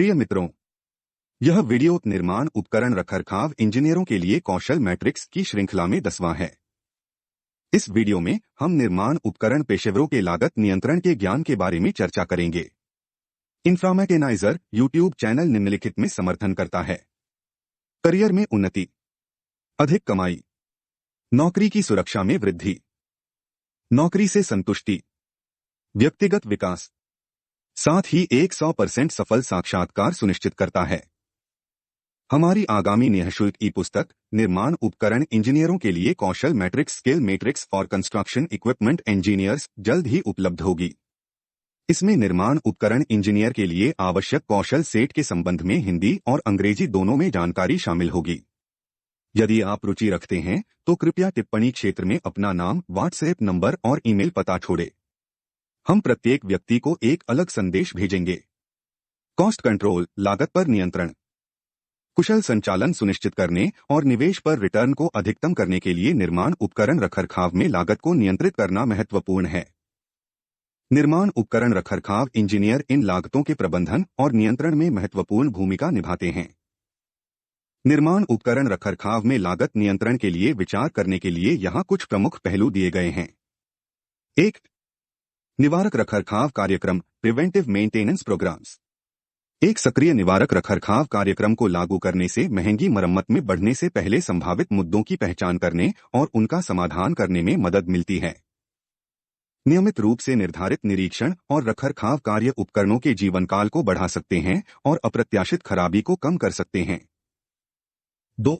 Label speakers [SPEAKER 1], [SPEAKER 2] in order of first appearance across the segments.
[SPEAKER 1] प्रिय मित्रों, यह वीडियो निर्माण उपकरण रखरखाव इंजीनियरों के लिए कौशल मैट्रिक्स की श्रृंखला में 10वां है। इस वीडियो में हम निर्माण उपकरण पेशेवरों के लागत नियंत्रण के ज्ञान के बारे में चर्चा करेंगे। इन्फ्रामेकेनाइजर यूट्यूब चैनल निम्नलिखित में समर्थन करता है। करियर में उन्नति, अधिक कमाई, नौकरी की सुरक्षा में वृद्धि, नौकरी से संतुष्टि, व्यक्तिगत विकास, साथ ही 100% सफल साक्षात्कार सुनिश्चित करता है। हमारी आगामी निःशुल्क ई पुस्तक निर्माण उपकरण इंजीनियरों के लिए कौशल matrix skill matrix for construction equipment engineers जल्द ही उपलब्ध होगी। इसमें निर्माण उपकरण इंजीनियर के लिए आवश्यक कौशल सेट के संबंध में हिंदी और अंग्रेजी दोनों में जानकारी शामिल होगी। यदि आप रुचि रखते हैं तो कृपया टिप्पणी क्षेत्र में अपना नाम, व्हाट्सएप नंबर और ईमेल पता छोड़ें। हम प्रत्येक व्यक्ति को एक अलग संदेश भेजेंगे। कॉस्ट कंट्रोल, लागत पर नियंत्रण, कुशल संचालन सुनिश्चित करने और निवेश पर रिटर्न को अधिकतम करने के लिए निर्माण उपकरण रखरखाव में लागत को नियंत्रित करना महत्वपूर्ण है। निर्माण उपकरण रखरखाव इंजीनियर इन लागतों के प्रबंधन और नियंत्रण में महत्वपूर्ण भूमिका निभाते हैं। निर्माण उपकरण रखरखाव में लागत नियंत्रण के लिए विचार करने के लिए यहाँ कुछ प्रमुख पहलू दिए गए हैं। 1. निवारक रखरखाव कार्यक्रम, प्रिवेंटिव मेंटेनेंस प्रोग्राम्स। एक सक्रिय निवारक रखरखाव कार्यक्रम को लागू करने से महंगी मरम्मत में बढ़ने से पहले संभावित मुद्दों की पहचान करने और उनका समाधान करने में मदद मिलती है। नियमित रूप से निर्धारित निरीक्षण और रखरखाव कार्य उपकरणों के जीवनकाल को बढ़ा सकते हैं और अप्रत्याशित खराबी को कम कर सकते हैं। 2.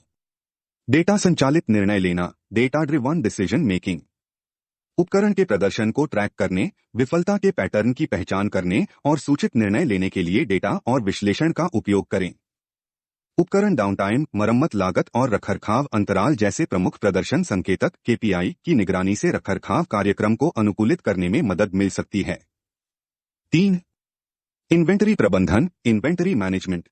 [SPEAKER 1] डेटा संचालित निर्णय लेना, डेटा ड्रिवन डिसीजन मेकिंग। उपकरण के प्रदर्शन को ट्रैक करने, विफलता के पैटर्न की पहचान करने और सूचित निर्णय लेने के लिए डेटा और विश्लेषण का उपयोग करें। उपकरण डाउनटाइम, मरम्मत लागत और रखरखाव अंतराल जैसे प्रमुख प्रदर्शन संकेतक KPI की निगरानी से रखरखाव कार्यक्रम को अनुकूलित करने में मदद मिल सकती है। 3. इन्वेंटरी प्रबंधन, इन्वेंटरी मैनेजमेंट।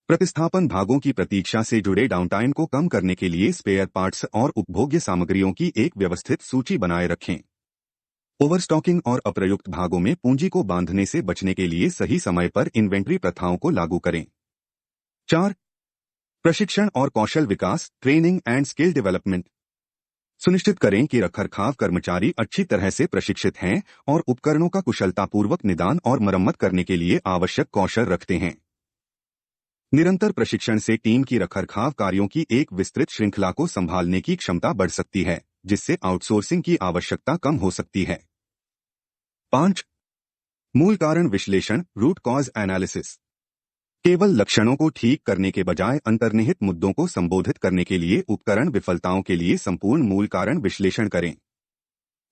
[SPEAKER 1] प्रतिस्थापन भागों की प्रतीक्षा से जुड़े डाउनटाइम को कम करने के लिए स्पेयर पार्ट्स और उपभोग्य सामग्रियों की एक व्यवस्थित सूची बनाए रखें। ओवरस्टॉकिंग और अप्रयुक्त भागों में पूंजी को बांधने से बचने के लिए सही समय पर इन्वेंटरी प्रथाओं को लागू करें। 4. प्रशिक्षण और कौशल विकास, ट्रेनिंग एंड स्किल डेवलपमेंट। सुनिश्चित करें कि रखरखाव कर्मचारी अच्छी तरह से प्रशिक्षित हैं और उपकरणों का कुशलतापूर्वक निदान और मरम्मत करने के लिए आवश्यक कौशल रखते हैं। निरंतर प्रशिक्षण से टीम की रखरखाव कार्यों की एक विस्तृत श्रृंखला को संभालने की क्षमता बढ़ सकती है, जिससे आउटसोर्सिंग की आवश्यकता कम हो सकती है। 5. मूल कारण विश्लेषण, रूट कॉज एनालिसिस। केवल लक्षणों को ठीक करने के बजाय अंतर्निहित मुद्दों को संबोधित करने के लिए उपकरण विफलताओं के लिए संपूर्ण मूल कारण विश्लेषण करें।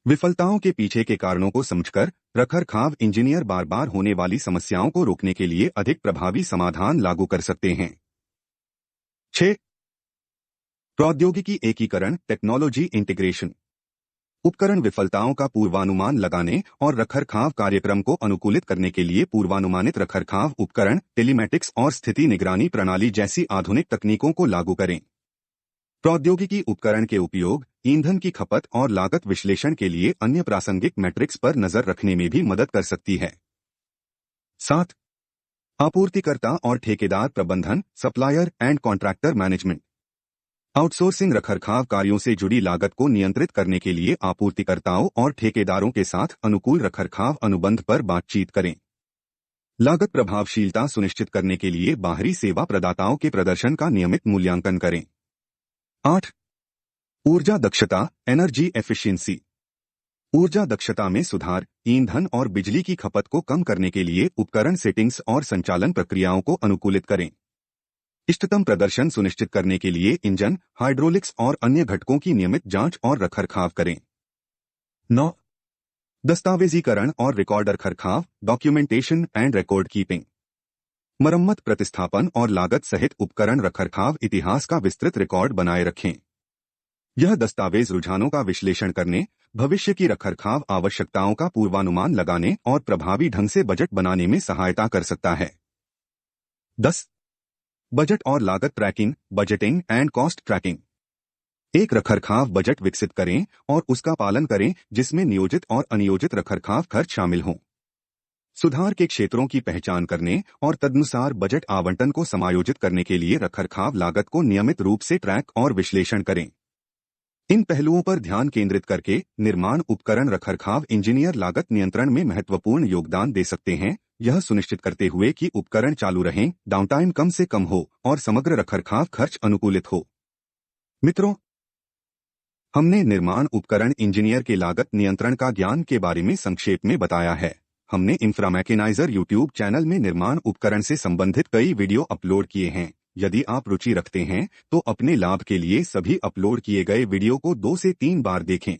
[SPEAKER 1] विफलताओं के पीछे के कारणों को समझकर रखरखाव इंजीनियर बार बार होने वाली समस्याओं को रोकने के लिए अधिक प्रभावी समाधान लागू कर सकते हैं। 6. प्रौद्योगिकी एकीकरण, टेक्नोलॉजी इंटीग्रेशन। उपकरण विफलताओं का पूर्वानुमान लगाने और रखरखाव कार्यक्रम को अनुकूलित करने के लिए पूर्वानुमानित रखरखाव उपकरण, टेलीमैटिक्स और स्थिति निगरानी प्रणाली जैसी आधुनिक तकनीकों को लागू करें। प्रौद्योगिकी उपकरण के उपयोग ईंधन की खपत और लागत विश्लेषण के लिए अन्य प्रासंगिक मैट्रिक्स पर नजर रखने में भी मदद कर सकती है। 7. आपूर्तिकर्ता और ठेकेदार प्रबंधन, supplier and contractor management. Outsourcing रखरखाव कार्यों से जुड़ी लागत को नियंत्रित करने के लिए आपूर्तिकर्ताओं और ठेकेदारों के साथ अनुकूल रखरखाव अनुबंध पर बातचीत करें। लागत प्रभावशीलता सुनिश्चित करने के लिए बाहरी सेवा प्रदाताओं के प्रदर्शन का नियमित मूल्यांकन करें। 8. ऊर्जा दक्षता, एनर्जी एफिशिएंसी। ऊर्जा दक्षता में सुधार, ईंधन और बिजली की खपत को कम करने के लिए उपकरण सेटिंग्स और संचालन प्रक्रियाओं को अनुकूलित करें। इष्टतम प्रदर्शन सुनिश्चित करने के लिए इंजन, हाइड्रोलिक्स और अन्य घटकों की नियमित जांच और रखरखाव करें। 9. दस्तावेजीकरण और रिकॉर्ड रखरखाव, डॉक्यूमेंटेशन एंड रिकॉर्ड कीपिंग। मरम्मत, प्रतिस्थापन और लागत सहित उपकरण रखरखाव इतिहास का विस्तृत रिकॉर्ड बनाए रखें। यह दस्तावेज रुझानों का विश्लेषण करने, भविष्य की रखरखाव आवश्यकताओं का पूर्वानुमान लगाने और प्रभावी ढंग से बजट बनाने में सहायता कर सकता है। 10. बजट और लागत tracking, budgeting and cost tracking. एक रखरखाव बजट विकसित करें और उसका पालन करें जिसमें नियोजित और अनियोजित रखरखाव खर्च शामिल हों। सुधार के क्षेत्रों की पहचान करने और तदनुसार बजट आवंटन को समायोजित करने के लिए रखरखाव लागत को नियमित रूप से ट्रैक और विश्लेषण करें। इन पहलुओं पर ध्यान केंद्रित करके निर्माण उपकरण रखरखाव इंजीनियर लागत नियंत्रण में महत्वपूर्ण योगदान दे सकते हैं, यह सुनिश्चित करते हुए कि उपकरण चालू रहें, डाउनटाइम कम से कम हो और समग्र रखरखाव खर्च अनुकूलित हो। मित्रों, हमने निर्माण उपकरण इंजीनियर के लागत नियंत्रण का ज्ञान के बारे में संक्षेप में बताया है। हमने इंफ्रामैकेनाइजर यूट्यूब चैनल में निर्माण उपकरण से संबंधित कई वीडियो अपलोड किए हैं। यदि आप रुचि रखते हैं तो अपने लाभ के लिए सभी अपलोड किए गए वीडियो को 2 से 3 बार देखें।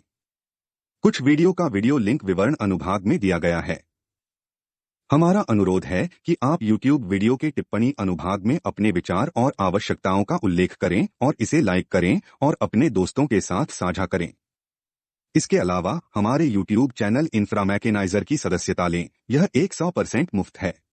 [SPEAKER 1] कुछ वीडियो का वीडियो लिंक विवरण अनुभाग में दिया गया है। हमारा अनुरोध है कि आप YouTube वीडियो के टिप्पणी अनुभाग में अपने विचार और आवश्यकताओं का उल्लेख करें और इसे लाइक करें और अपने दोस्तों के साथ साझा करें। इसके अलावा हमारे YouTube चैनल इंफ्रामैकेनाइजर की सदस्यता लें, यह 100% मुफ्त है।